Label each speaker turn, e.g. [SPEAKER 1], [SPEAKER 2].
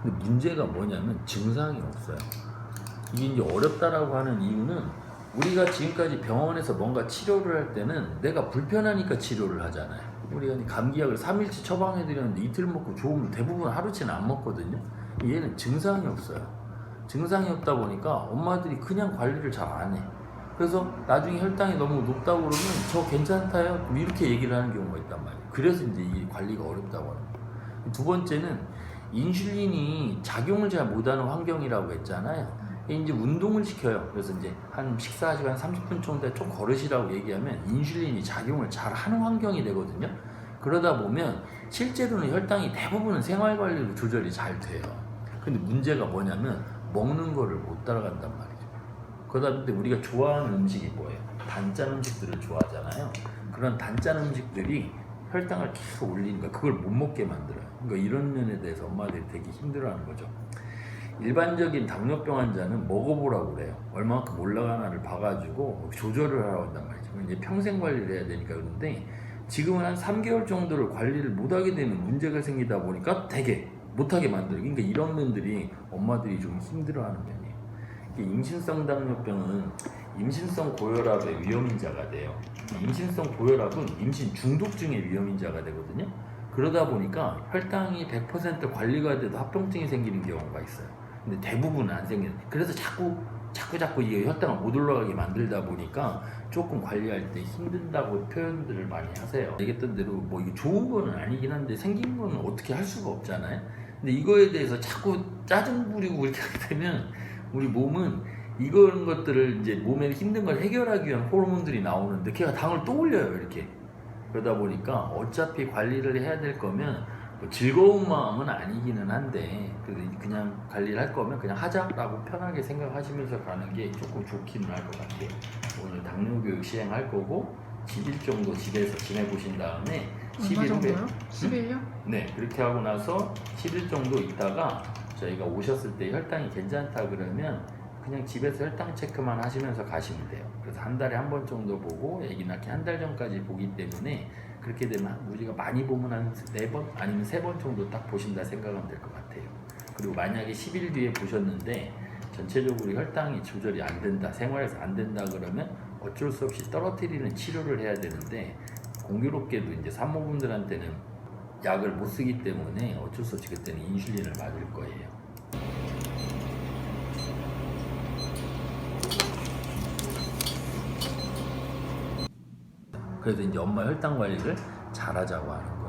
[SPEAKER 1] 근데 문제가 뭐냐면 증상이 없어요. 이게 이제 어렵다라고 하는 이유는 우리가 지금까지 병원에서 뭔가 치료를 할 때는 내가 불편하니까 치료를 하잖아요. 우리가 감기약을 3일치 처방해드렸는데 이틀 먹고 좋으면 대부분 하루치는 안 먹거든요. 얘는 증상이 없어요. 증상이 없다 보니까 엄마들이 그냥 관리를 잘 안 해. 그래서 나중에 혈당이 너무 높다고 그러면 저 괜찮다요? 이렇게 얘기를 하는 경우가 있단 말이에요. 그래서 이제 이 관리가 어렵다고 하는 거예요. 두 번째는 인슐린이 작용을 잘 못하는 환경이라고 했잖아요. 이제 운동을 시켜요. 그래서 이제 한 식사하시고 한 30분 정도 좀 걸으시라고 얘기하면 인슐린이 작용을 잘 하는 환경이 되거든요. 그러다 보면 실제로는 혈당이 대부분은 생활관리로 조절이 잘 돼요. 근데 문제가 뭐냐면 먹는 거를 못 따라간단 말이에요. 그러다 보니 우리가 좋아하는 음식이 뭐예요? 단짠 음식들을 좋아하잖아요. 그런 단짠 음식들이 혈당을 계속 올리니까 그걸 못 먹게 만들어요. 그러니까 이런 면에 대해서 엄마들이 되게 힘들어하는 거죠. 일반적인 당뇨병 환자는 먹어보라고 그래요. 얼마만큼 올라가나를 봐가지고 조절을 하라고 한단 말이죠. 이제 평생 관리를 해야 되니까. 그런데 지금은 한 3개월 정도를 관리를 못하게 되는 문제가 생기다 보니까 되게 못하게 만들어요. 그러니까 이런 면들이 엄마들이 좀 힘들어하는 면이에요. 임신성 당뇨병은 임신성 고혈압의 위험인자가 돼요. 임신성 고혈압은 임신 중독증의 위험인자가 되거든요. 그러다 보니까 혈당이 100% 관리가 돼도 합병증이 생기는 경우가 있어요. 근데 대부분은 안 생기는. 그래서 자꾸 이게 혈당을 못 올라가게 만들다 보니까 조금 관리할 때 힘든다고 표현들을 많이 하세요. 얘기했던 대로 뭐 이게 좋은 거는 아니긴 한데 생긴 거는 어떻게 할 수가 없잖아요. 근데 이거에 대해서 자꾸 짜증 부리고 이렇게 하게 되면 우리 몸은 이런 것들을 이제 몸에 힘든 걸 해결하기 위한 호르몬들이 나오는데 걔가 당을 또 올려요, 이렇게. 그러다 보니까 어차피 관리를 해야 될 거면 뭐 즐거운 마음은 아니기는 한데 그냥 관리를 할 거면 그냥 하자라고 편하게 생각하시면서 가는 게 조금 좋기는 할 것 같아요. 오늘 당뇨 교육 시행할 거고 10일 정도 집에서 지내보신 다음에 10일 후에
[SPEAKER 2] 10일요?
[SPEAKER 1] 네, 그렇게 하고 나서 10일 정도 있다가 저희가 오셨을 때 혈당이 괜찮다 그러면 그냥 집에서 혈당 체크만 하시면서 가시면 돼요. 그래서 한 달에 한 번 정도 보고 아기 낳기 한 달 전까지 보기 때문에 그렇게 되면 우리가 많이 보면 한 4번 아니면 3번 정도 딱 보신다 생각하면 될 것 같아요. 그리고 만약에 10일 뒤에 보셨는데 전체적으로 혈당이 조절이 안 된다, 생활에서 안 된다 그러면 어쩔 수 없이 떨어뜨리는 치료를 해야 되는데 공교롭게도 이제 산모분들한테는 약을 못 쓰기 때문에 어쩔 수 없이 그때는 인슐린을 맞을 거예요. 그래서 이제 엄마 혈당 관리를 잘하자고 하는 거예요.